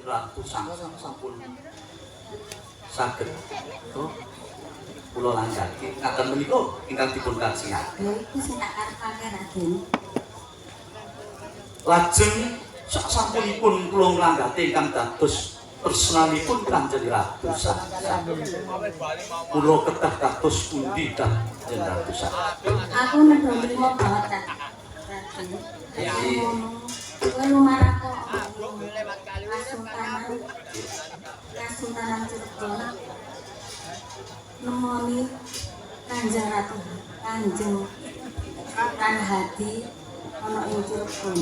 Ratu Sangsang sampun saged to kula lanjutke ngaten menika ingkang dipun kajian. Ya iku sing tak karepake Raden. Lajeng sasampunipun kula nglanggate ingkang dados personalipun Kanjeng Ratu Sangsang. Kula kedah kados pundi Kanjeng Ratu Sangsang. Aku nedha mrimo banget Raden. Jadi kowe lumarak kok Kasultanan Cirebon nemoni Kanjeng Ratu Kanjeng Sultan Hadi ana ing Cirebon.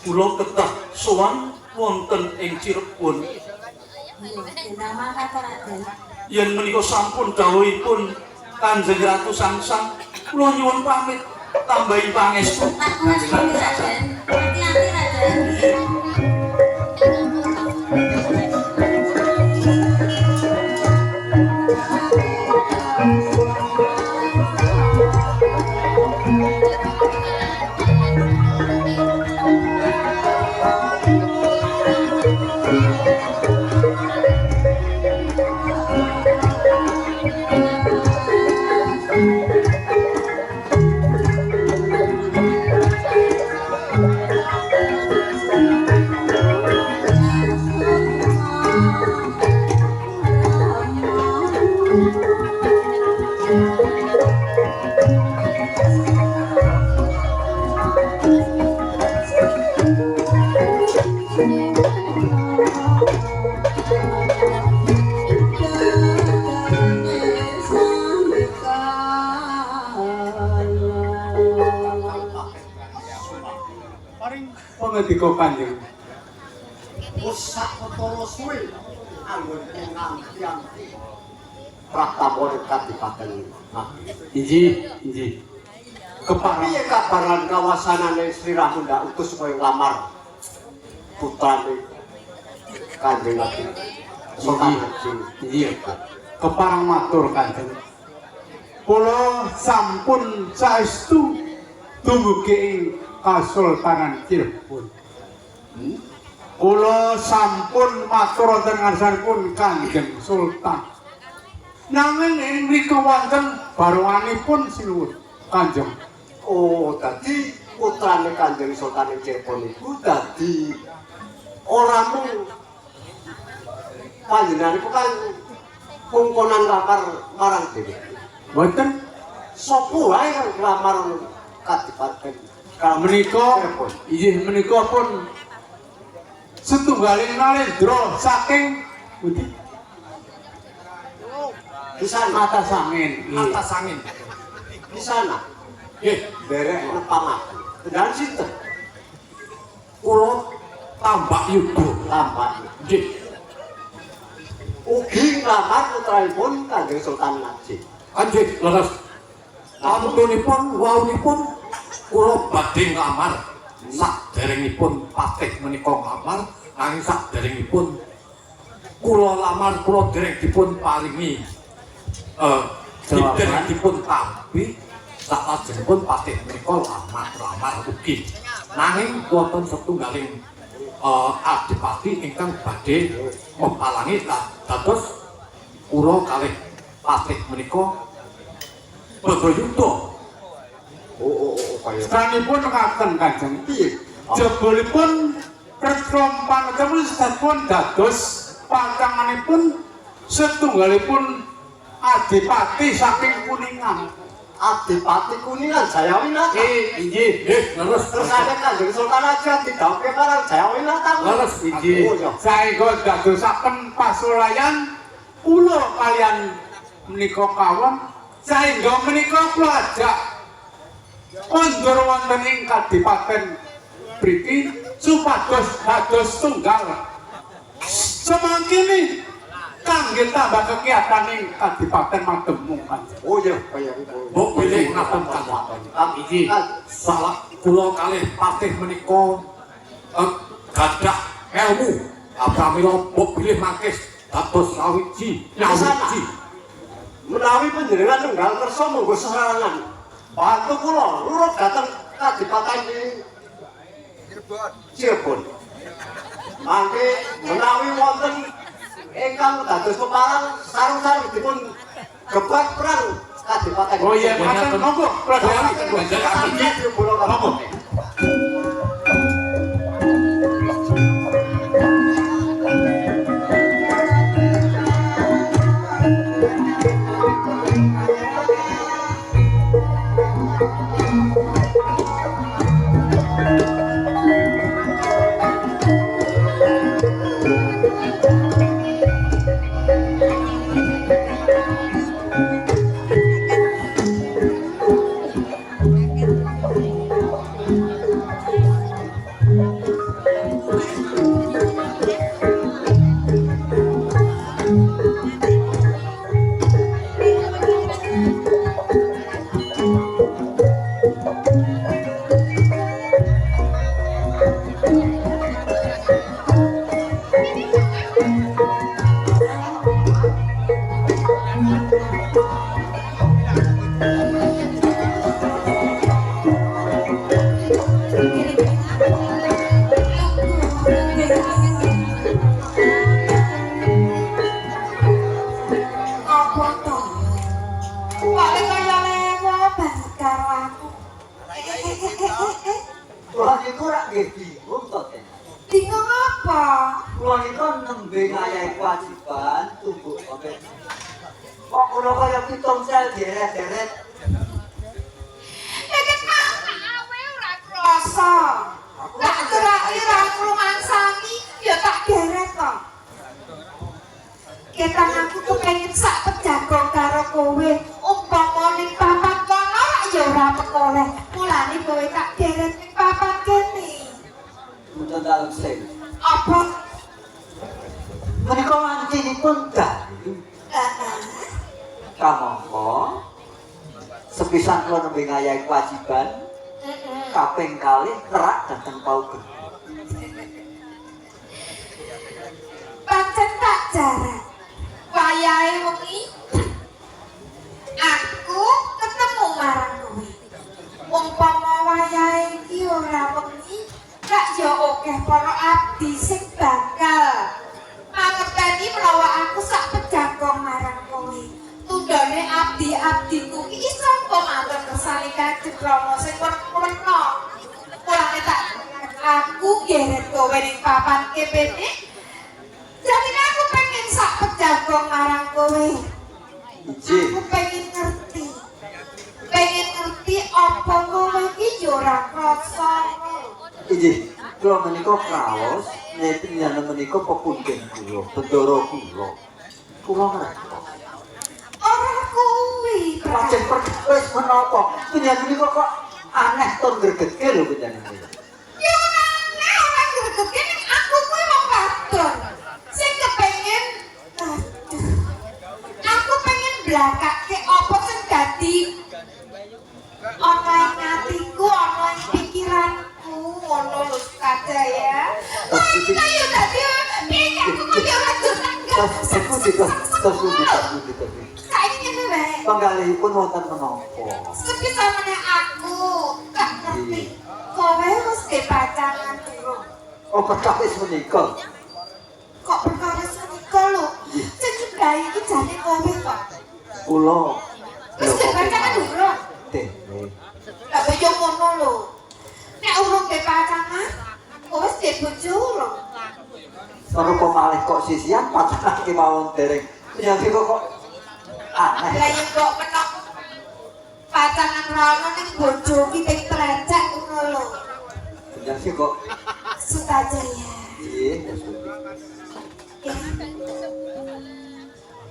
Kula kedah sowan wonten ing Cirebon. Iya, ndang mangkat Raden. Yen menika sampun dawuhipun Kanjeng Ratu Sangsang, kula nyuwun pamit tambahi pangestu. Tak ngastuni Raden. Hati-hati Raden. Pengendika Kanjeng usak ketara suwe anggon ingkang tiyang Pratama Kadipaten. inji Kepiye kabaran kawasanane Sri Ramunda utus supaya nglamar putrane Kanjeng Nabi Sultan Haji. inji keparang matur Kanjeng. Kula sampun saestu dumugi ing Kasultanan Cirebon. Kula sampun matur wonten ngarsanipun Kanjeng Sultan. Nanging ing mriku wonten baronganipun sinuwun Kanjeng. Oh, dadi putrane Kanjeng Sultan Cirebon iku dadi ora mung panjenengan iku kan kungkonan lamar marang dhewe. Mboten Sapa wae kang nglamar Kadipaten menika inggih menika pun setunggaling nalendra saking pundi? di sana Atas angin. atas angin di sana nggih derek nepamaken dan sinten Kula Tambak Yuda. lambat Nggih. ugi nglamar putranipun Kanjeng Sultan Haji. Kanjeng leres. Antunipun wawunipun kula badhe nglamar saderengipun patih menika nglamar nanging saderengipun kula lamar kula dereng dipun paringi dereng dipun tampi salajengipun patih menika lamar ugi nanging wonten setunggaling adipati ingkang badhe mempalangi dados kula kalih patih menika Bagayuda. Kaya Sekanipun ngaten Kanjeng. piye? Jebulipun pertrompan temen sampun dados pancanganipun setunggalipun adipati saking Kuningan. Adipati Kuningan Jayawinata. Inggih, leres. Terus ada Kanjeng Sultan Haji didhawuhke marang Jayawinata. Leres inggih. Saengga dadosaken pasulayan kula kalian menika kawon saengga menika kula ajak kondur wonten ing Kadipaten mriki supados dados tunggal semangkene kangge tambah kegiatan ing Kadipaten Mademu. Oh iya, kaya itu. Mbok pilih ngaten Kang iki salah kula kalih patih menika gadah ilmu apramila mbok pilih mangkis dados sawiji nyawiji. Menawi panjenengan tunggal kersa monggo sesarengan. Bantu kula lurut dhateng Kadipaten Cirebon. mangke menawi wonten ingkang dados peparang sarung-sarung dipun gebak perang kadipaten. Oh iya, bener. Monggo, Pradaya. Monggo. Kula niku rak nggih bingung to, Teh. Bingung apa? Kula niku nembe ngayahi kewajiban tumbuk sampe. Kok kula kaya pitung sel deret-deret. Iki kan awe ora krasa. Tak keraki ra rumangsani ya tak deret to. Ketang aku kepengin sak pejagong karo kowe. Umpama ning papan kono rak ya ora pekoleh. Mulane kowe tak deret ning papan kene. Mboten dalem sing. Apa? Menika wancinipun dalu. Kamangka sepisan kula nembe ngayahi kewajiban kaping kalih kerak dateng pauger. Pancen tak jarak. Wayahe wengi aku ketemu marang kowe. Umpama wayahe iki ora wengi, gak ya akeh para abdi sing bakal mangerteni menawa aku sak pejagong marang kowe. Tundane abdi-abdiku iki sapa matur kersane Kanjeng Rama sing werna. Mulane tak aku geret kowe ning papan kepene. Jadi aku pengen sak pejagong marang kowe. Aku pengen ngerti. Pengen ngerti apa kowe iki yo ora krasa. Inggih, kula menika kraos, nyetriyan menika pepundhen kula, bendara kula. Kula ngertos. Ora kuwi, Pancen perkawis menapa? Panjenengan menika kok aneh tur gregetke lho panjenengan. ya ora gregetke ning aku kuwi wong wadon. Sing kepengen aku pengen blakake apa sing dadi ana ing atiku, ana ing pikiranku, ngono lho Kadaya. Wah, iki yo dadi iki aku kudu ora durang. Saiki ngene wae. Panggalihipun wonten menapa? Sebisa meneh aku gak ngerti. Kowe wis pacangan durung. Oh, perkawis menika. Kok perkara senika lho. Sing sudah iki jane kowe kok. Kula Wis pacangan durung. dene. Lah yo ngono lho. Nek urung pacangan, kowe wis bojo urung. Merupa malih kok sisian pacaran ki mawon dereng. Panjenengan kok aneh. Lah yo kok menok pacangan rono ning bojo ki ping trecek ngono lho. Panjenengan kok Sutajaya. nggih.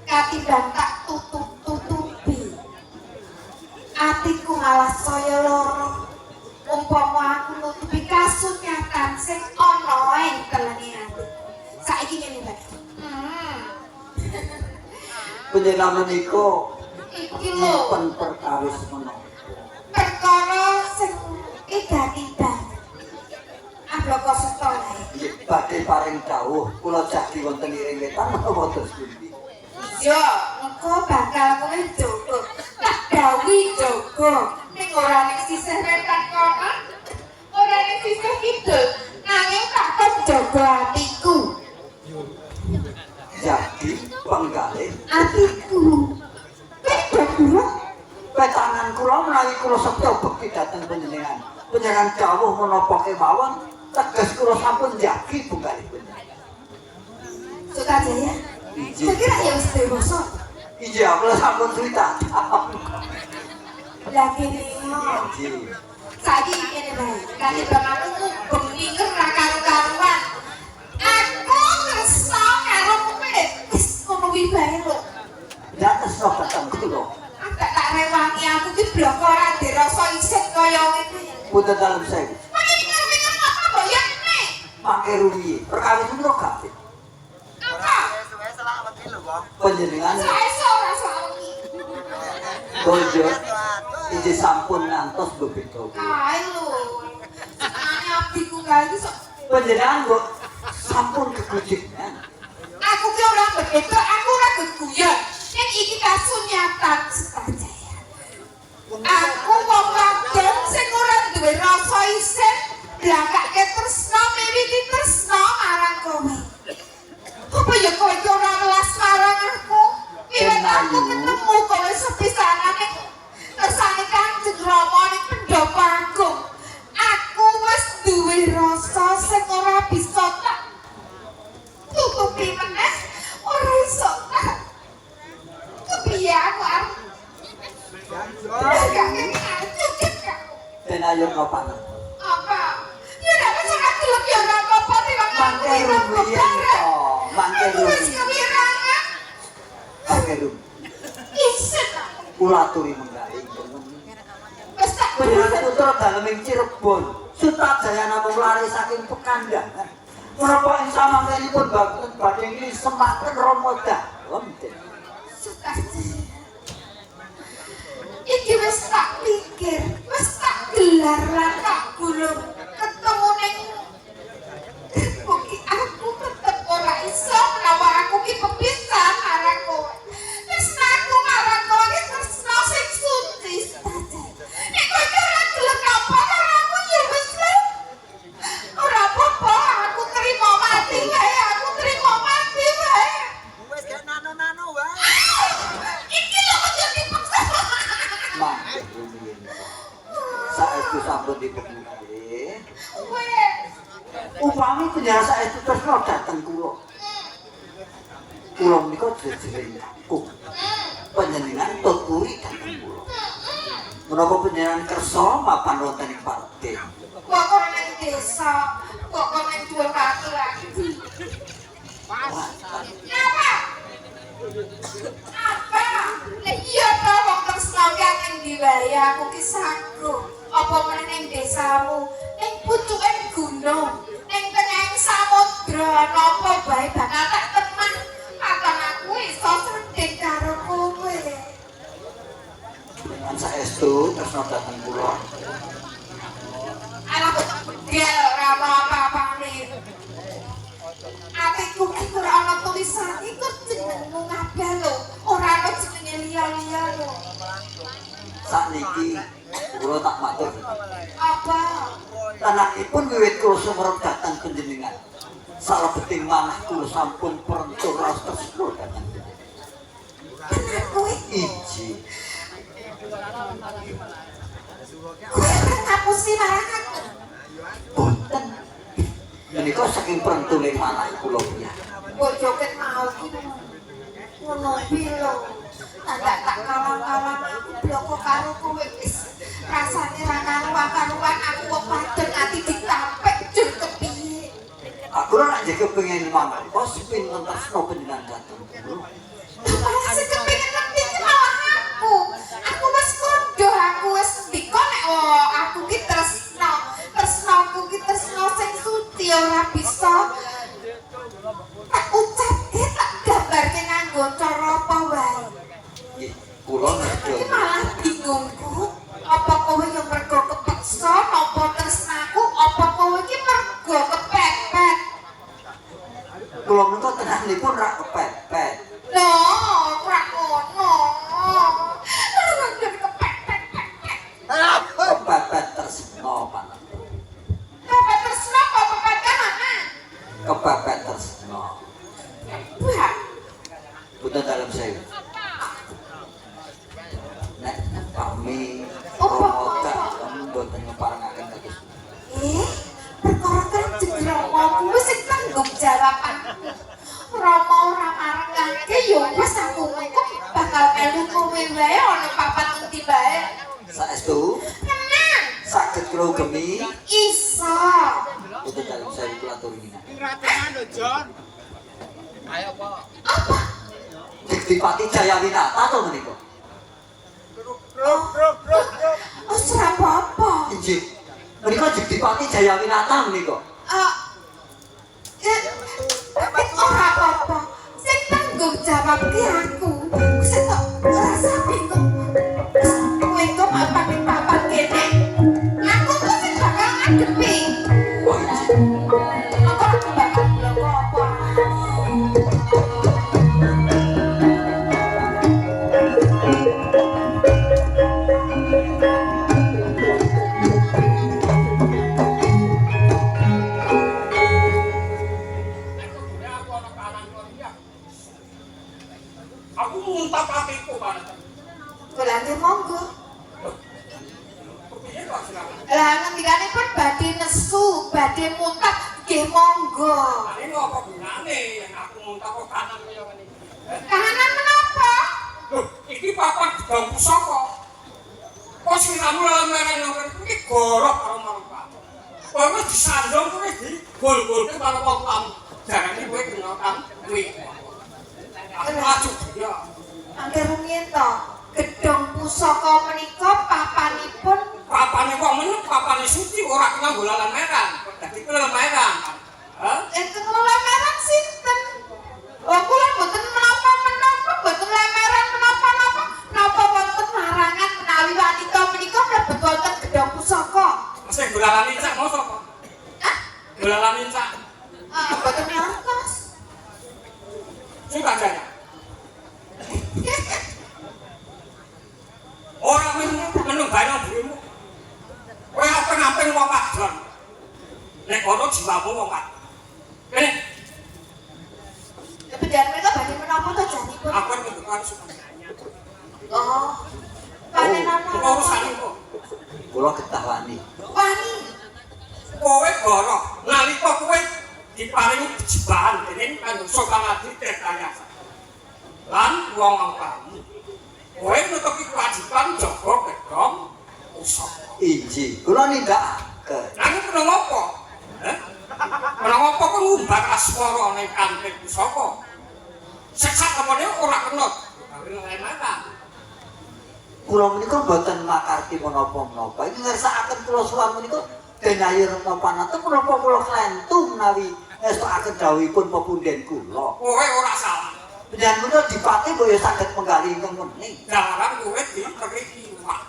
Katimbang tak tutup-tutupi, atiku malah saya loro. Umpama aku nutupi kasunyatan sing ana ing telene ati. Saiki ngene wae. Panjenengan menika Iki lho nyimpen perkawis menapa? perkara sing tiba-tiba. Abloko setone. Nggih, badhe paring dawuh kula jagi wonten iring wetan menapa terus pundi? Yo, engko bakal kowe jogo. Tak dawuhi jogo. Ning ora ning sisih wetan kono, ora ning sisih kidul. Nanging tak penjaga atiku. Jadi penggalih Atiku. Beda kula. petangan kula menawi kula setya bekti dhateng panjenengan. Panjenengan dawuh menapa kemawon teges kula sampun njagi penggalih panjenengan. Sukajaya. Iji. Saya kira ya wis dewasa. Iya, kula sampun cerita. Lagi Leo. Iji. Saiki ngene bae. Kali bang aku mubeng minger ra karu-karuan. Aku ngerasa karo kowe. Wis ngono kuwi bae lho. Ya tresno dhateng kula. Agak tak rewangi aku ki blok ora dirasa isin kaya ngene. Punten dalem sewu. Mangke mikir-mikir apa mbok ya nek. Mangke rumiyin. Perkawis kula gak Apa? panjenengan Saya ora sawengi. bojo iji sampun ngantos bebeda. Kae lho. Senane abdiku kae iki sok Panjenengan kok sampun kegujikan. aku ki ora begitu, aku ora geguyon. Nek iki kasunyatan Sukajaya. Aku wong wadon sing ora duwe rasa isin, blakake tresna miwiti tresna marang kowe. Apa ya kowe iki ora welas marang aku? Wiwit aku ketemu kowe sepisanan ning kersane Kanjeng Rama ning Pendopo Agung. Aku wis duwe rasa sing ora bisa tak tutupi meneh, ora iso tak kepiye aku arep gak cukup kamu. Dan ayo kapan. Apa? Ya nek wis ora gelem ya ora apa-apa timbang Mangke rumiyin to. Mangke aku wis rumiyin. kewirangan. Mangke rumiyin. Isin aku. Kula aturi menggalih. Wis tak Panjenengan putra daleming Cirebon. Sutrajaya namung lari saking Pekandangan. Menapa ing samangkenipun badhe ngiring semaken Rama dalem. Sukajaya. Iki wis tak pikir, wis tak gelar lan tak gulung ketemu ning aku tetep ora iso menawa aku ki pepisan marang kowe. Tresnaku marang kowe ki tresna sing suci. Nek kowe ora gelem napa karo aku ya wis lho. Ora apa-apa, aku terima mati wae, aku terima mati wae. Wes gak nano-nano wae. Iki lho kok jadi paksa. Mangke rumiyin. Saestu sampun dipenggalih. Wes. Upami panjenengan saestu tresna dhateng kula. Kula menika jejering aku. Panjenengan tuturi dhateng kula. Menapa panjenengan kersa mapan wonten ing Pati? Kok kono ning desa, kok kono ning dhuwur batu lagi. Apa? Apa? Nek iya ta wong tresna ki ning ndi wae aku ki sanggup. Apa meneh ning desamu, ning pucuke gunung, ning tengahing samudra, napa bae bakal tak temah. Akan aku iso sendiri karo kowe. Panjenengan saestu tresna dhateng kula. Alah bedel ora ana apa-apane. Atiku ki ora ana tulisan iku jenengmu kabeh lho. Ora ana jenenge liya-liya lho. Sakniki kula tak matur. Apa? Tanahipun wiwit kula sumerep dhateng panjenengan. Salebeting manah kula sampun perentur raos tresna dhateng panjenengan. Tenan kowe? Iji. Kowe ngapusi marang aku. Boten. Menika saking perentuling manah kula piyambak. Bojo ket mau ki. Ngono pi lho. Tak kalang-kalang aku bloko karo kowe wis. Rasane ra karuan-karuan aku kok padhen ati ditampek jur kepiye. Aku ora nak jaga pengen manah. Kos pinten tresna panjenengan dhateng kula. Malah sing kepengin lebih ki malah aku. Aku wis kondo, aku wis ndika nek aku ki tresna. Tresnaku ki tresna sing suci ora bisa tak ucapke tak gambarke nganggo cara apa wae. Nggih, kula nedha. Iki malah bingungku. Apa kowe yang mergo kepeksa napa tresnaku, apa kowe ki mergo kepepet. Kula menika tenahipun ra kepepet. No, ora ngono. Ora kepepet. Kepepet tresna panah. Kepepet tresna apa pepet mana? Wah, Bukan dalam saya. Nek kami Apa? promoga kamu boten ngeparengaken kados. perkara Kanjeng Rama kuwi sing tanggung jawabanku. Rama ora marengake ya wis aku mengko bakal melu kowe wae ana papan endi bae. Saestu Tenang, saged kula gemi iso. bukan dalam saya kula aturi nina. Ratenan lho, Jon. Ayo, Pak. Apa? Dipati Jayawinata to menika. Bro. Oh, ora apa-apa. Injih. Menika Dipati Jayawinata menika. Ora apa-apa. Sing tanggung jawab ki aku. Sing kok rasa bingung. Kowe kok papan kene. Aku kok sing bakal ngadepi. Oh injih. Aku ora bakal bilang apa. Aku nguntap hatiku banget. Kulane monggo. Kepiye kok silakan. Lah ngendikane pun badhe nesu, badhe muntah nggih monggo. Ini apa gunane yang aku nguntap kok kanan kaya ngene. Kahanan menapa? Loh, iki papan gedang pusaka. Kok siramu lawan mereng nang iki gorok karo marang. Kok wis disandung kowe di gol-golke karo wong tamu. Jarane kowe kena tamu kuwi. Aku maju ya. Angger rumiyin to. Gedhong pusaka menika papanipun Papane wong menyuk papane suci ora kena golalan merang. Dadi kena merang. Hah? enten lemeran sinten? Wong kula mboten menapa-menapa, mboten lemeran menapa-napa. Napa wonten larangan menawi wanita menika mlebet wonten gedhong pusaka? Mesti golalan incak mau sapa? Hah? Golalan incak. Mboten ngertos. Suka jaya. Orang menung bayang dirimu. Kowe apa ngamping wong wadon. Nek ono jiwamu wong wadon. Kene Kebetulan mereka badhe menapa to janipun? aku mendukan suka. Oh. Panenana. Urusan iku. Kula getah wani. Wani. Kowe goro nalika kowe diparingi jebahan dening kanggo Sokamadi Tirtayasa. Lan wong kamu. Kowe nutupi kewajiban jaga gedhong pusaka. Injih. Kula nindakaken. Nanging kena ngopo? Kena ngopo kok ngumbar asmara ning kanthi pusaka? Seksa kemene ora kena. Lemeran. Kula menika boten makarti menapa-menapa. Iki ngersakaken kula suwan menika den ayo retopanaten menapa kula klentu menawi estokaken dawuhipun pepunden kula. Kowe ora salah. Panjenengan menika dipati kok ya saged menggali ingkang mening. Jalaran kowe diperi iwak.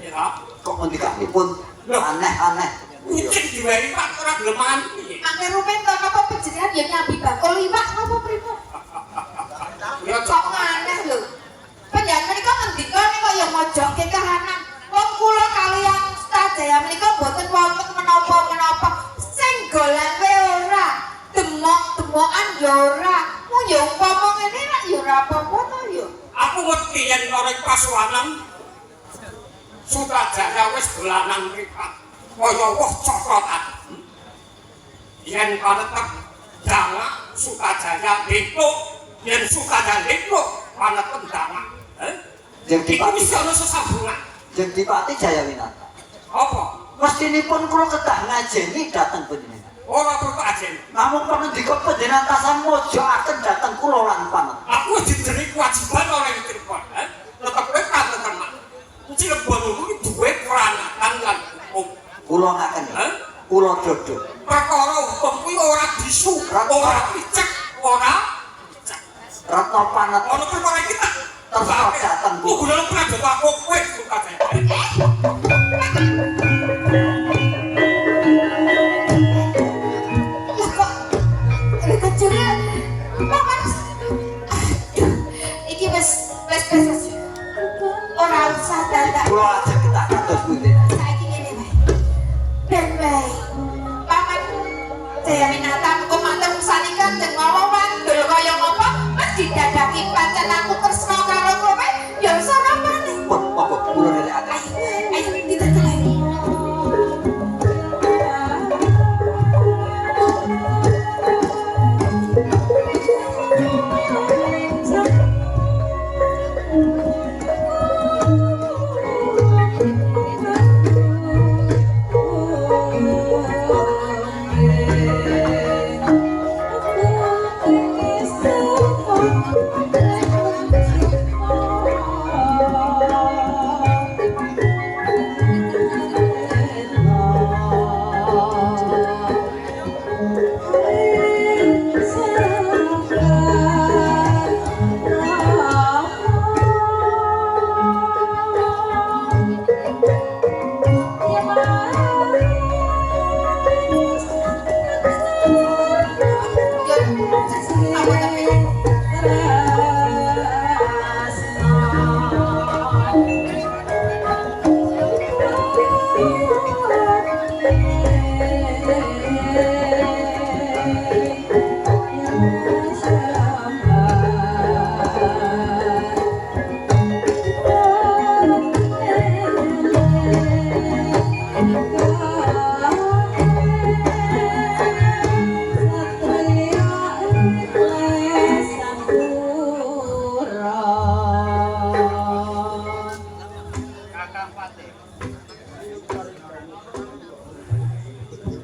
Ya, Kok ngendikanipun aneh-aneh. kucing diwehi Pak ora gelem mandi. Angger rumen to apa panjenengan ya nyambi bakul liwat napa pripun? Ya Kok aneh lho. Panjenengan menika ngendika kok ya mojoke kahanan. Wong kula kaliyan Stajaya menika boten wonten menapa-menapa. Sing golan wae ora, demok-demokan ya ora. Mu ya umpama ngene rak ya ora apa-apa to ya. aku ngerti yen noreng pasuwanan Sukajaya wis dolanan mripat kaya woh cokotan. Yen panetek dangak Sukajaya ndekuk, yen Sukajaya ndekuk panetek dangak. Jeng Iku dipati, wis ana sesambungan. jeng dipati Jayawinata. Apa? Mestinipun kula kedah ngajeni dhateng panjenengan. Ora perlu ajen. Namun pangendika panjenengan tasah mojoaken dhateng kula lan panet. Aku diberi kewajiban oleh Tripod. Tetep kowe katenan. Cirebon iki duwe peranakan lan hukum. Kula ngaken. Kula dodho. Perkara hukum kuwi ora bisu, ora picek, ora Ratna panet ono perkara kita. terus dhateng Ku kula. gula pernah jatuh aku kowe suka saya. Lah kok lek jere paman. Aduh, iki wis. Ora usah dadak. Kula ajeng kedah kados pundi. Saiki ngene wae. Ben wae. Paman Jayawinata kok manten sanika jeneng Wawa Wando didadaki pancen aku tresna karo kowe, ya iso rapane. Pun monggo kula relekaken. Ayo ditutulai.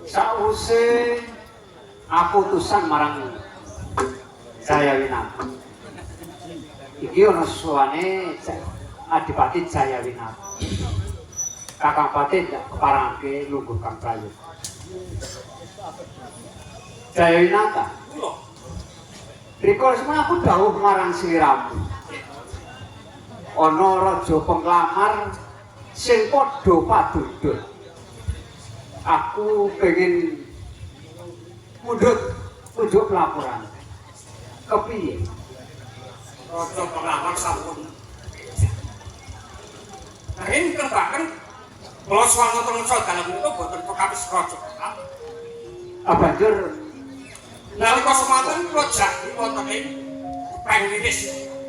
Sause aku utusan marang Jayawinata. Iki ana suwane Adipati Jayawinata. Kakang Pati keparangke lungguh Kang Prayoga. Jayawinata. Rikala semana aku dawuh marang sliramu. Ana raja penglamar sing padha padudut. Aku pengen mundut laporan. Kepiye? Raja pengamat sampun. Nanging kebaken kula swanten tengsa dalam menika boten pekawis raja. Banjur Nalika semanten kula jagi wonten ing pengwiris.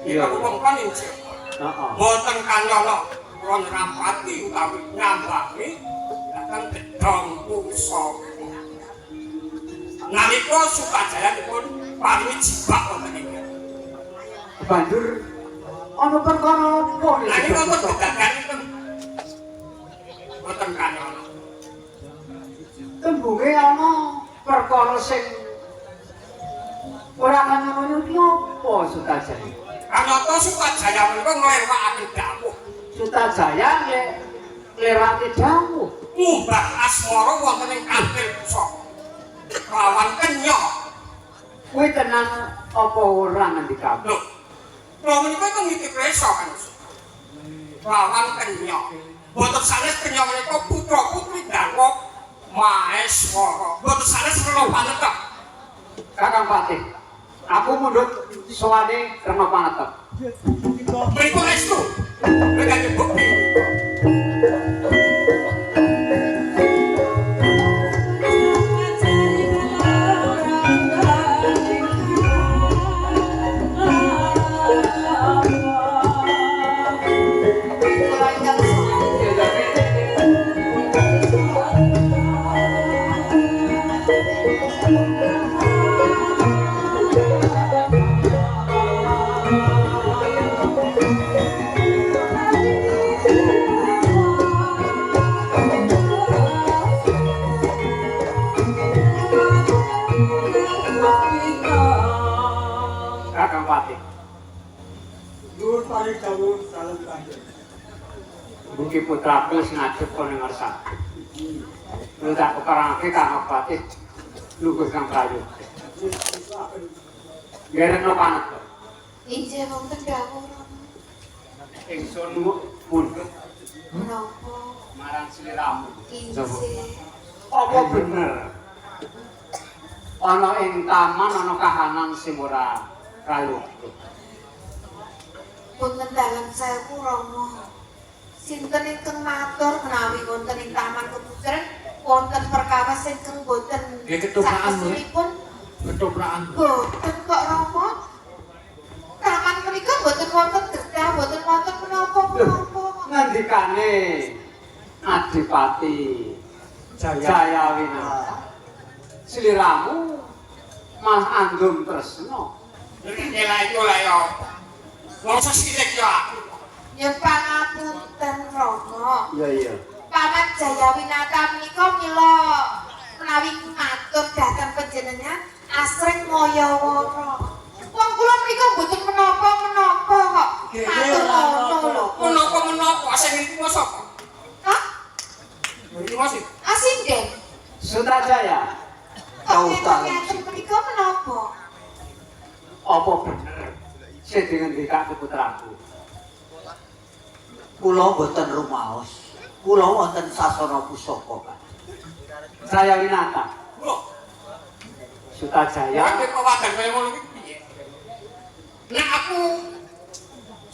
Iya. Wong-wong injil. heeh. Boten kanyana kula ngrampati utawi nyambangi dateng gedhong pusaka. Nalika Sukajayanipun paringi jibak wonten ing Banjur ana perkara apa nanging wonten gedaganipun boten kanyana. tembunge ana perkara sing ora kanyana iki apa Sutajaya? Kanyata Sukajaya menika nglewakaken dawuh Sutajaya nglewati dawuh. ngubah asmara wonten ing kanthil pusaka. Lawan kenya. Kuwi tenan apa ora ngendikamu? Lho. Lho menika kok nitip resa kan. Lawan kenya. Boten sanes kenya menika putra putri Darma Maheswara. Boten sanes Rena Panetep. Kakang Patih, aku mundut sowane Rena Panetep. Menika estu. Menika bukti. Kakang Patih, Nuwun paring dawuh dalem kanjeng. mugi putraku sing ajep kono ngersake. Lu tak keparangke Kakang Patih lungguh Kang Prayoga. Rena Panetep. Injih wonten dawuh. Ingsun mundut Menapa? marang sliramu. Injih. Apa bener? Ana ing taman ana kahanan sing ora prayoga. Wonten dalem sewu Rama. Sinten ingkang matur menawi wonten ing taman keputren wonten perkawis ingkang boten Nggih, ketoprak, Mbak. sakesunipun Ketoprakan. boten kok Rama. ngendikane Adipati Jayawinata. Sliramu mah andum tresno. Nela itu lah ya. Wong sesithik ya. Ya pangapunten Rama. Iya. Paman Jayawinata menika mila menawi matur dhateng panjenengan asring moyawara. Wong kula menika mboten menapa-menapa kok. Matur ngono lho. Menapa sing iki sapa? Hah? Iki masih. Asinden. Sutajaya, Kau tahu. Ngeten menika menapa? apa bener sing ngendikake putraku? Kula boten rumaos. Kula wonten sasana pusaka, Pak. Jayawinata, Lho, Sutajaya, nek pawadan kaya ngono iki piye? Nek aku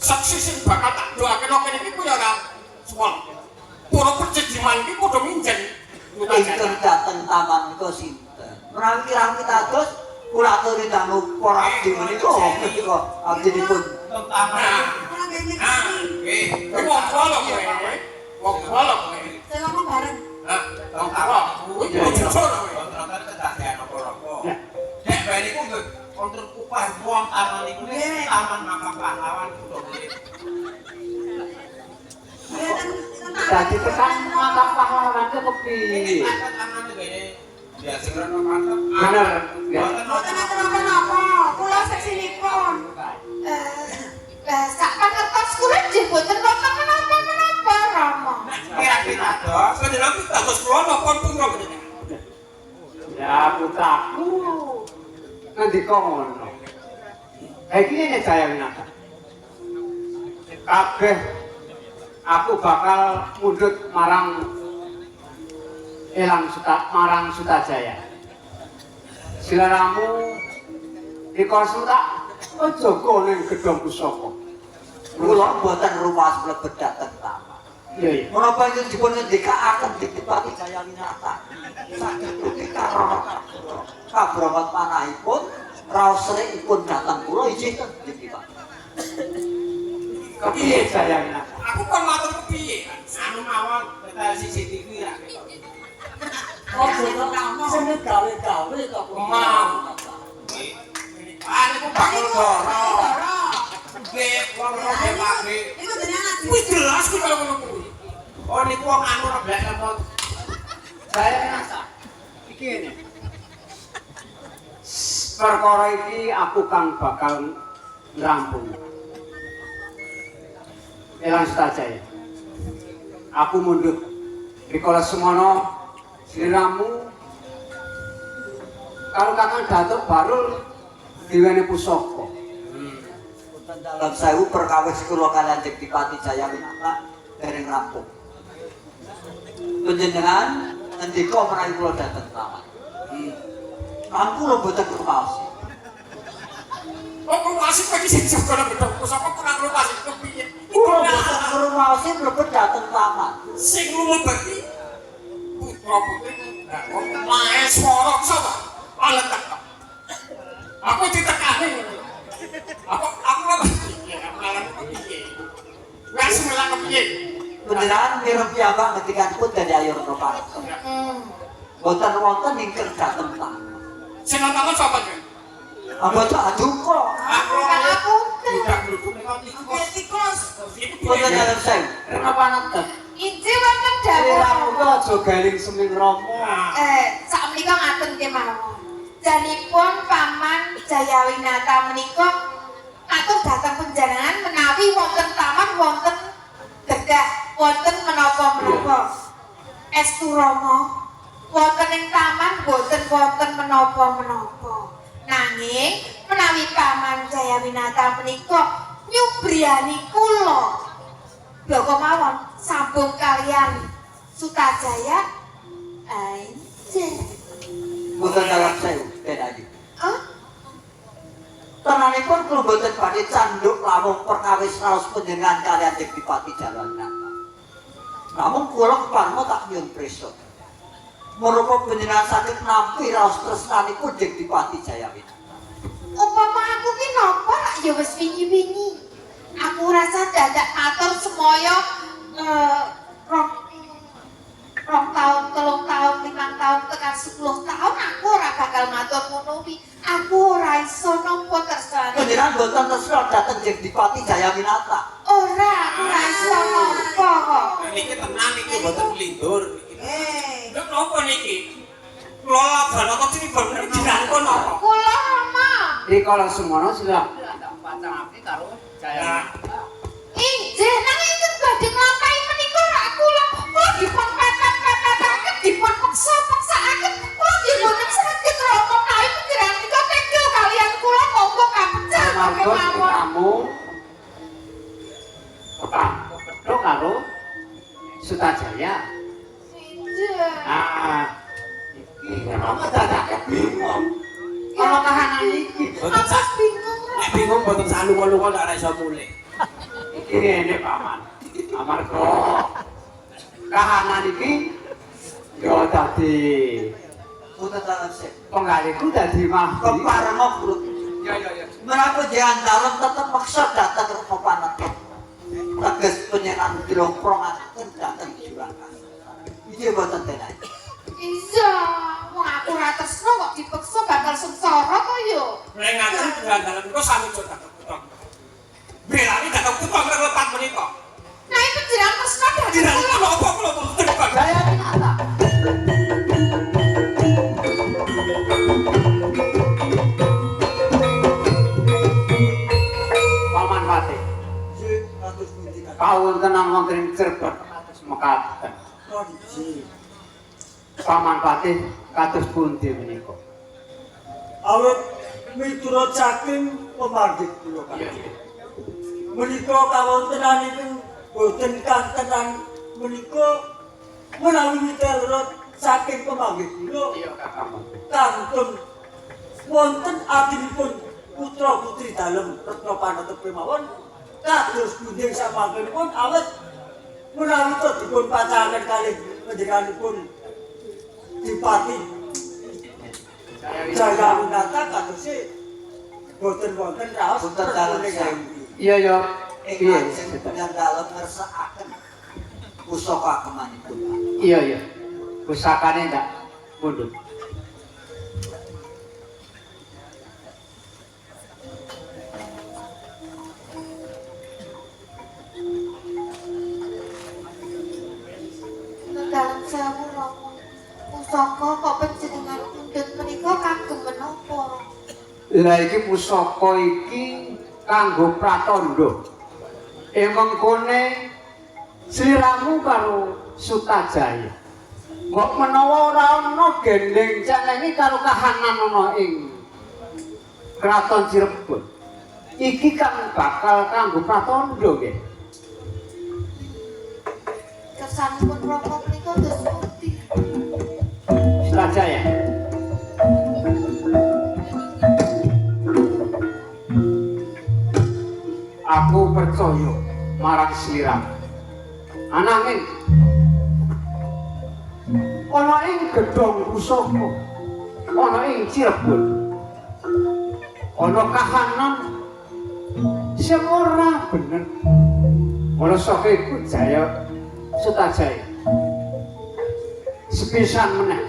saksi sing bakal tak doake nang kene iki ku ya ora soal. Para perjejiman iki padha minjen. Ingkang dateng taman menika sinten? Menawi kirang pitados kula aturi dangu para abdi menika menika abdinipun. Wong kolok kowe. Wong kolok kowe. Saya ngomong bareng. Hah, wong kolok. Kuwi jujur kowe. Nek bae niku kontrol upah wong taman niku taman makam pahlawan itu. dadi tekan makam pahlawan ke kepiye? Taman itu gaya biasa kan mantap. Bener, ya. Mboten napa-napa, kula seksinipun. Sak pangertos kula nggih mboten wonten menapa-menapa Rama. Kira-kira dos, Panjenengan iki dados kula napa putra panjenengan? Ya putraku ngendika ngono. Iki ngene Jayawinata. Kabeh aku bakal mundhut marang Sutajaya. Sliramu dikonsultak aja ning gedhong pusaka. Kula boten rumaos mlebet dhateng taman. Iya. Menapa ingkang dipun ngendikaaken Adipati Jayawinata? Saged ugi karono kabrongot panahipun raos srekipun dhateng kula inggih ten Adipati. Kepiye Jayawinata? Aku kon matur kepiye? anu mawon tetel CCTV ya. Sing gawe-gawe kok. Mau. Niku bakul doro. Nggih, wong roge Pak. Iku jenengan Kuwi jelas kuwi kaya ngono kuwi. Oh niku wong anu reblek apa? Jayawinata. Iki ngene. Perkara iki aku kang bakal ngrampung. Elang Sutajaya. Aku mundhut rikala semono sliramu karo Kakang Datuk Barul diwene pusaka. Wonten dalam sewu perkawis kula kaliyan Adipati Jayawinata dereng rampung. Panjenengan ngendika menawi kula dhateng taman. Aku kula boten rumaos. Kok masih kowe iki sing jaga gedhong pusaka kurang lupa sih kepiye? Kula boten rumaos mlebet dhateng taman. Sing lumebet iki putra putri. Nah, kok lae swara sapa? Aletek. Aku ditekani ngono. Aku lha piye? Aku lha piye? Wes melang kepiye? Panjenengan mireng piyambak ngendikanipun dadi ayurna parto. Boten wonten ingkang dhateng taman. Sing nonton sapa jeneng? Anggota aduka. pangapunten. Budak gluduk niku Tikus. Boten dalam sewu. Kenapa nonton? Inci wonten Sliramu dawuh. ku aja galing seming rama. Sak menika ngaten kemawon. Janipun Paman Jayawinata menika atur dhateng panjenengan menawi wonten taman wonten dedah wonten menapa-menapa. Estu Rama, wonten ing taman boten wonten menapa-menapa. Nanging menawi Paman Jayawinata menika nyubriyani kula bloko mawon sambung kalian Sutajaya anjir. Boten dalam sewu den ayu. Hah? Tenanipun kula boten badhe canduk lawuh perkawis raos panjenengan kaliyan Adipati Jayawinata. Namun kula keparma tak nyuwun prisa. Menawa panjenengan saged nampi raos tresnanipun Adipati Jayawinata. Upama aku ki napa rak ya wis wingi-wingi. Aku rasa dadak matur semoyo panjenengan boten tresna dhateng Dipati Jayawinata. Ora iso napa kok. Niki tenan iki mboten lindur. Eh, Lha napa niki? Kula Banata Tribun dirangkon napa? Kula Rama. Rikala semono sila Nah, Inggih nang ingkang badhe nglampahi menika rak kula dipun pepet-pepetaken dipun peksa-peksaaken kula nggih boten saged Rama menawi pikiran menika tegel kalian kula monggo kapecah amarga kemawon. kamu ketok karo Sutajaya. Inggih. Iki kamu dadake bingung. Ana kahanan iki. mboten sak Bingung. nek bingung mboten sak lunga-lunga ndak ora iso mulih. Iki rene paman. Amarga kahanan iki yo dadi Boten dalem sik. penggaliku dadi mahdi. Keparenga Brut. Ya. Menapa jangan dalem tetep maksa datang ke Rama Panetok. Teges penyenan dilongkrongaken dateng jurang. Iki boten tenan. Iya, wong aku ora tresno kok dipeksa bakal sengsara to yo. Nek ngaten dalan kula sami coba ketok. Belani datang kutang lepat menika. Nah itu jeneng tresno dadi Dirangkon kula. napa kula mboten terbang. Jayawinata. Paman Pati. sik kados pundi kan. Kawontenan wonten ing Cirebon mekaten. Kondisi. Paman Pati kados pundi menika? Awit miturut saking pemanggih kula kan. Menika kawontenanipun boten kantenan menika menawi miturut saking pemanggih kula Iya kakakmu. kantun wonten adinipun putra putri dalem Retna Panata kemawon kados pundi samangenipun awet menawi to dipun pacangan kalih panjenenganipun Dipati Jayawinata kados boten wonten raos Boten dalem sik. Iya ya. Ing Iya. lajeng penyen dalem ngersakaken pusaka agemanipun. Iya ya. Pusakane ndak mundhut. Dalam sewu Rama. Pusaka kok panjenengan pundhut menika kagem menapa? Lah iki pusaka iki kanggo pratandha. Mengkone sliramu karo Sutajaya. Kok menawa ora ana gendeng cenengi karo kahanan ana ing Kraton Cirebon. Iki kan bakal kanggo pratandha nggih. Kersanipun Rama menika dos pundi? Sutajaya. Aku percaya marang sliramu. Ananging ana ing gedhong pusaka, ana ing Cirebon, ana kahanan sing ora bener. Mula saka iku Jaya Sutajaya. Sepisan meneh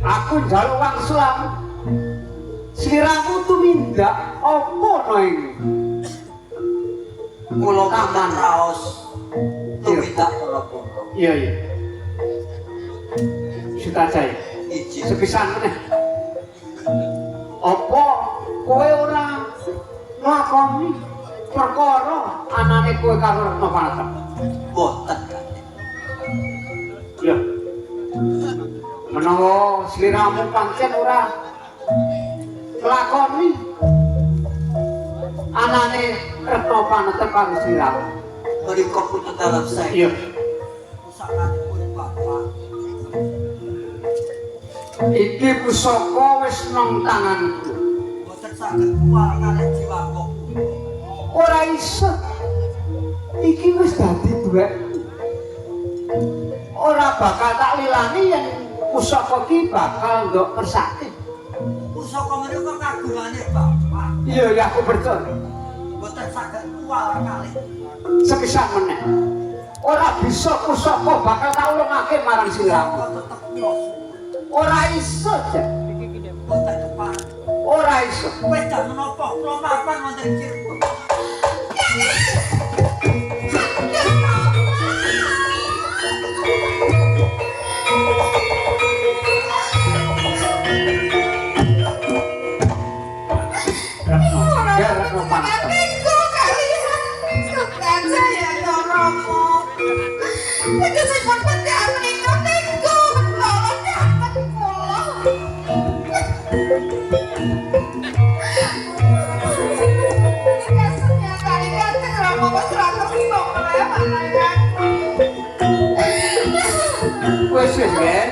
aku njaluk wangsulan sliramu tumindak apa ana ing Kula paman raos tumindak kala-kala. iya iya Sutajaya. Iji. Sepisan meneh apa kowe ora nglakoni perkara anane kowe karo Retna Panata? Boten kan. Lho. Menawa sliramu pancen ora nglakoni anane Retna Panata karo sliramu. Menika putra dalem saya. Iya. Pusakanipun Bapak. Iki pusaka wis nang tanganku. Boten saged kuwat kalih jiwaku. Ora iso. Iki wis dadi duwekku. Ora bakal tak lilani yen pusaka iki bakal ndok kersake. Pusaka menika kagungane Bapak. Iya ya aku percaya. Boten saged kuwat kalih. Sepisan meneh. Ora bisa pusaka bakal tak ulungake marang sliramu. Tetep kuwat. Ora iso, Jan. Boten kepan. ora iso. Wedang menapa kula mapan wonten Cirebon. Ya Retno Panas. Nego kalian. Sultan saya Doromo. Itu sipun pendak menika nego. Menolong dateng kula. Kasutnya kali dateng Romo wis ra kersa melewan. Wis Ben.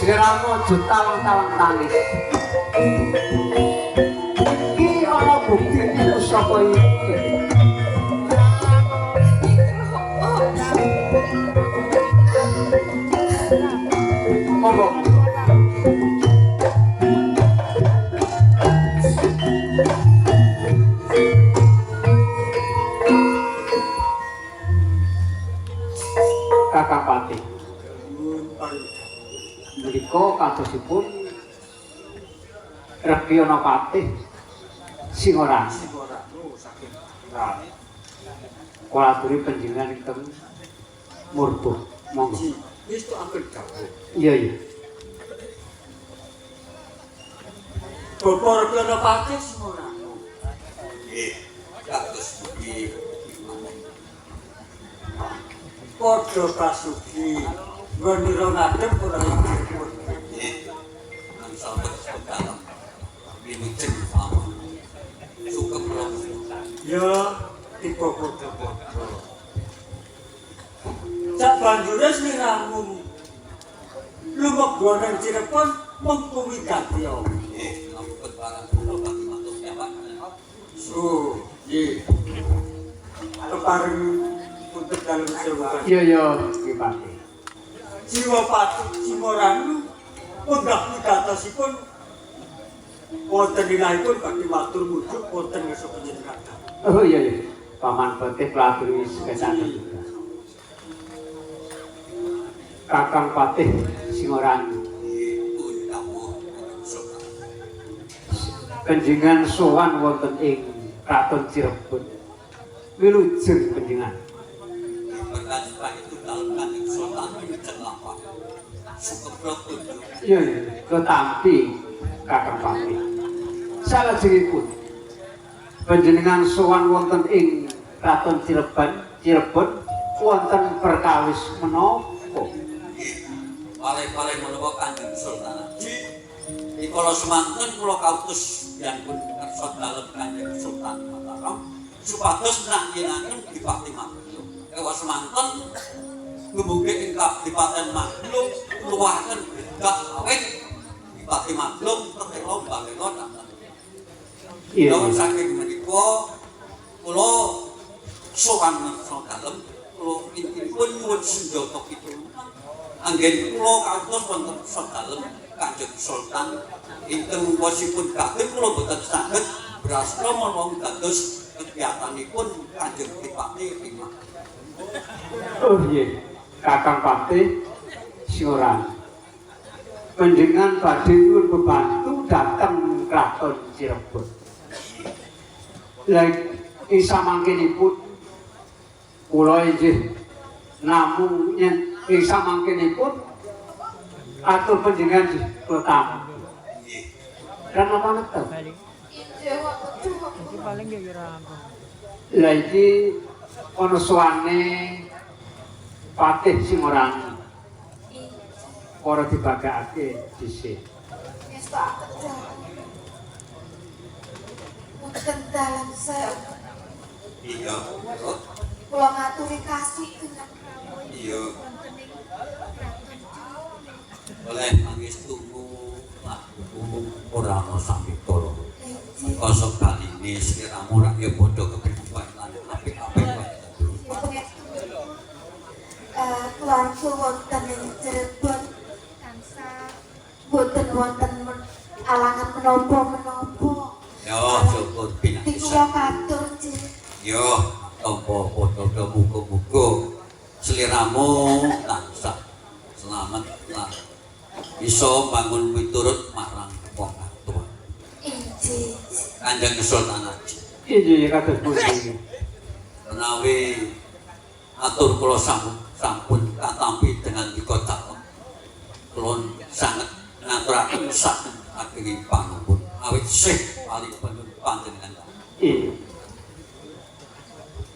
Sliramu aja tawang-tawang tangis. Iki ana bukti iku sapa iki? Monggo. Kakang Pati. Menika kadosipun Regana Patih Singorang. Kula aturi panjenengan ingkang murbuh. Monggo. Wis tok anggen dawuh. Iya iya. Bapak Regana Patih Singorang. Nggih, kados pundi Padha kasugi ngonira ngadep ora Cirebon. nggih. Nang sampun sedalam. Wilujeng sama. Sugeng kula. Ya tipe padha-padha. Sak banjure sliramu lumebga nang Cirebon mengkuwi dadi apa? Nggih, ampun barang kula kami matur nyawak. So, nggih. Kepareng punten dalem sewu. Iya iya, Ki Pati. Jiwa Patih Singorang pundak wigatosipun wonten ilahipun badhe matur mujuk wonten ngarsa panjenengan. Oh iya iya. Paman Patih pelaturi sekecaten juga. Kakang Patih Singorang. Pun dawuh Sultan. Panjenengan sowan wonten ing Kraton Cirebon. Wilujeng panjenengan. Berkali-kali itu dalam kanjeng Sultan Wilujeng lampah. Sugeng kula tunjuk. Iya iya. Ketampi Kakang Patih. Salajengipun panjenengan sowan wonten ing Kraton Cirebon wonten perkawis menapa? Pare-pare menawa kanjeng Sultan Haji rikala semanten kula kautus yen pun kersa dalem kanjeng Sultan Mataram supados nanggingaken Dipati Maglum. Ewa semanten gumugi ing Kadipaten Maglum nuwuhaken bedah awit Dipati Maglum tetela bangela dateng. Iya. Lawan saking menika kula sowan ngarsa dalem kula intinipun nyuwun senjata pitulungan anggen kula kautus wonten sadalem Kanjeng Sultan ingkang wasipun kadhe kula boten saged brastra menawa dados kegiatanipun Kanjeng Dipati Rimah. Oh iya, Kakang Patih Singorang. Panjenengan badhe nyuwun bebantu dhateng Kraton Cirebon. Lah ing samangkenipun kula inggih namung yen ing samangkenipun atur panjenengan kula tamu. Kan apa neten? Lah iki ana suwane Patih Singorang ora dibagakake dhisik. Wis tak kedah. Wonten dalam saya Iya, kula ngaturi kasih dengan iya. Oleh pangestumu ora ana sampitolo. Kosok kali ini sliramu rak ya padha kepribuan lan apik-apik wae. keluarga wonten ing Cirebon tansah boten wonten alangan menapa-menapa. Yo, syukur Kula pinangisan. matur nggih. Yo, tampa padha muga-muga sliramu tansah selamat lan iso bangun piturut marang wong tua. Injih. Kanjeng Sultan Haji. Iya kados pundi. Menawi atur kula sampun katampi dengan dikotak. Kulon sangat ngaturaken sak ageng pangapunten awit sih paling panjenengan. Iya.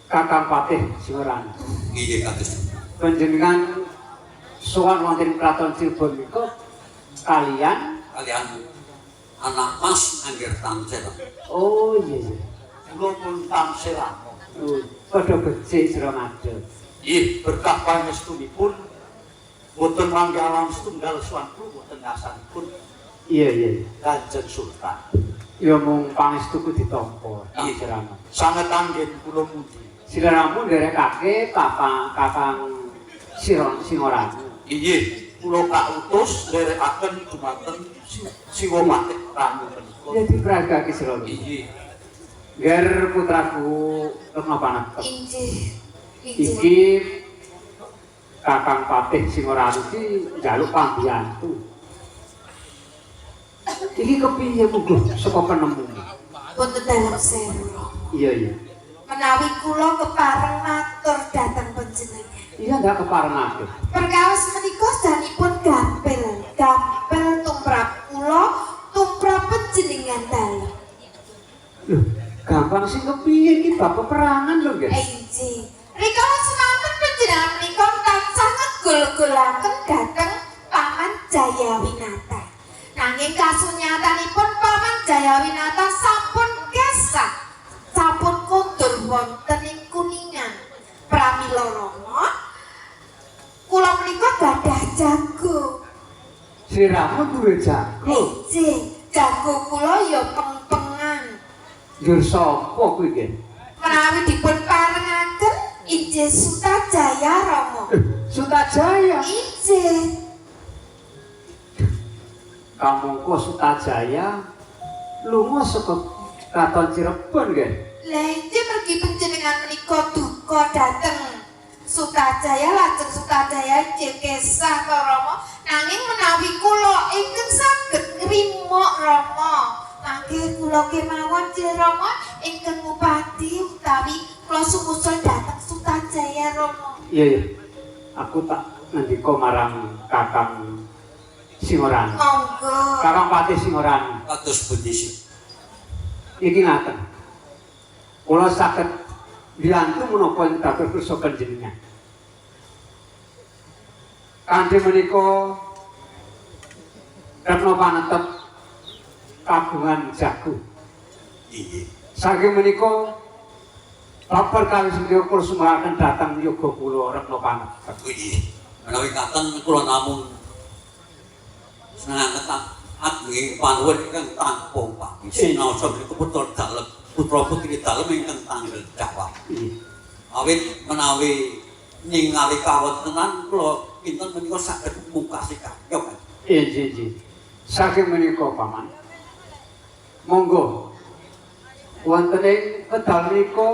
Kakang Patih Singorana. Nggih kados. Panjenengan sowan wonten Kraton Cirebon menika kalian anak Mas Angger Tansel. oh iya. Kula pun tansih lamun. Padha becik sira ngadeg. Nggih, berkah pangestunipun boten mangke alam setunggal swanku boten ngasanipun Iya. Kanjeng Sultan. Ya mung pangestuku ditampa. Sirana. Sanget anggen kula muji. Siranamu nderekake Kakang Singorana. Inggih, kula kautus nderekaken dumateng Siwa Patih Ranu menika. Ya dipragake sira. Inggih. Ger putraku Retno Panetep. Injih. Iki Kakang Patih Singorana iki njaluk pambiyantu. Iki kepiye mungguh saka penemu? Boten dalem sewu. Iya. Menawi kula kepareng matur dhateng panjenengan. Iya ndak keparengake. Perkawis menika danipun gampil tumrap kula, tumrap panjenengan dalem. Loh, gampang sing kepiye iki bab peperangan lho, Nggih. Injih. Rikala semanten panjenengan menika tansah ngegul-gulaken dhateng Paman Jayawinata. Nanging kasunyatanipun Paman Jayawinata sampun kesah, sampun kondur wonten ing Kuningan. Pramila Rama, kula menika gadah jago. Siramu duwe jago. Injih, jago kula ya peng-pengan. Njur sapa kuwi, Nggih? Menawi dipun parengaken injih Sutajaya Rama. Sutajaya. Injih. Kamangka Sutajaya lunga saka Kraton Cirebon, Nggih. Lah injih mergi panjenengan menika duka dhateng Sutajaya lajeng Sutajaya injih kesah to Rama. Nanging menawi kula ingkang saged ngrimo Rama, mangke kula kemawon Jil Rama ingkang ngupati utawi kula sumusul dhateng Sutajaya Rama. Iya. Aku tak ngendika marang Kakang Singorana. Monggo. Kakang Patih Singorana. Kados pundi sih? Iki ngaten. Kula saged mbiyantu menapa ing dados kersa panjenengan. Kanthi menika Retno Panetep kagungan jago. Nggih. Saking menika babar kali menika kula sumaraken dhateng yoga kula Retno Panetep. Nggih. Menawi katen kula namung seneng ageng panuwun ingkang tanpa pamit. Sinaosa menika putra dalem, putra putri dalem ingkang tanggel jawab. Awit menawi ningali kawontenan kula kinten menika saged mungkasi karya. Iya. Saking menika Paman. Monggo. Wonten ing kedal menika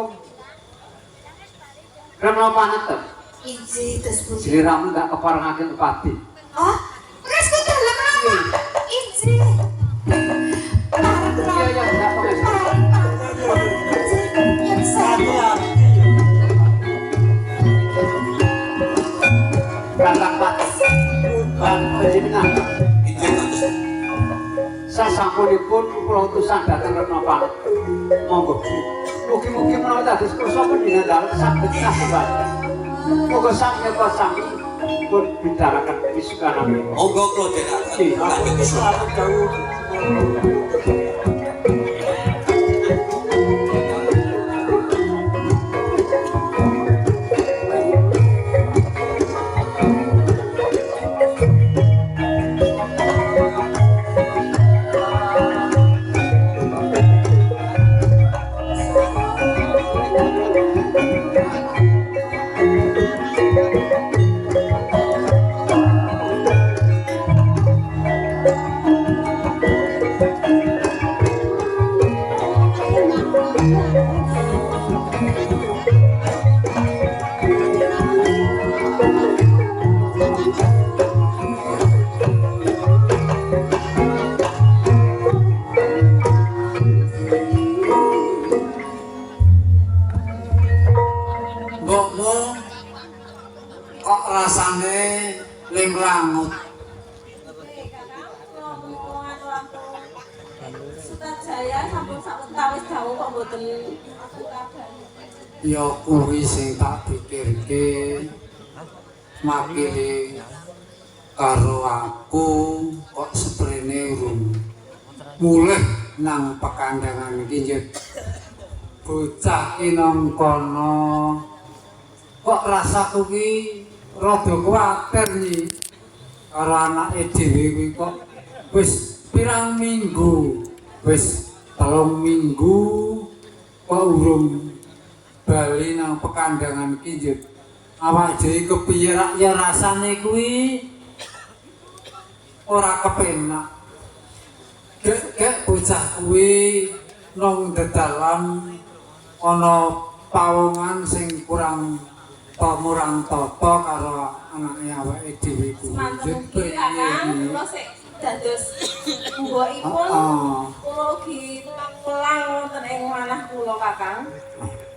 Retno Panetep. Injih dos pundi. Sliramu ndak keparengaken upati. Oh, wis kok dalem Rama. Injih. Pareng Rama. Iya, ndak pengen. Yang saya. Kakang Patih. Kan panjenengan. Injih kados. Sasampunipun kula utusan dhateng Retno Panetep. Monggo. Mugi-mugi menawi dados kersa panjenengan dalem saged kasebadan. Moga sami sami pun bicarakan pisukan kami. Monggo kula jenengan. Kanjeng Sultan. Selamat jauh. Sutajaya sampun sawetawis dawuh kok mboten kabari. Ya kuwi sing tak pikirke makile karo aku kok seprene urung mulih nang pekandangan iki njet bocah ki nang kono kok rasaku ki rada kuwatir nih karo anake dhewe kuwi kok wis pirang minggu wis 3 minggu kok urung bali nang pekandangan iki njet awak dhewe kepiye rak ya rasane kuwi ora kepenak gek bocah kuwi nang dedalan ana pawongan sing kurang pamurang tata karo anake awake dhewe kuwi Semanten mugi Kakang kula sik dados mbokipun kula ugi pelang wonten ing manah kula Kakang.